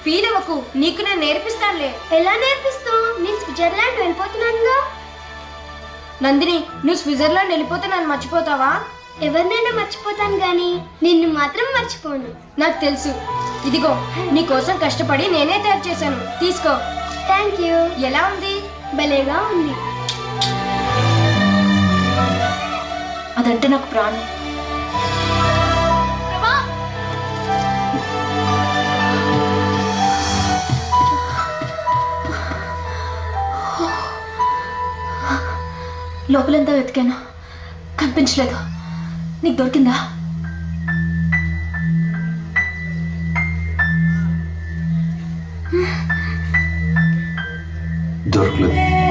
Feel అవ్వకు, నీకు నేను నేర్పిస్తానులే. ఎలా నేర్పిస్తావు? నేను స్విట్జర్లాండ్ వెళ్ళిపోతున్నానుగా. నందిని, నువ్వు స్విట్జర్లాండ్ వెళ్ళిపోతే నన్ను మర్చిపోతావా? ఎవరినైనా మర్చిపోతాను గాని నిన్ను మాత్రం మర్చిపోను. నాకు తెలుసు. ఇదిగో నీ కోసం కష్టపడి నేనే తయారు చేశాను, తీసుకో. Thank you. ఎలా ఉంది? భలేగా ఉంది. అదంటే నాకు ప్రాణం. లోపలంతా వెతికాను, కనిపించలేదు. నీకు దొరికిందా? దొరకలేదు.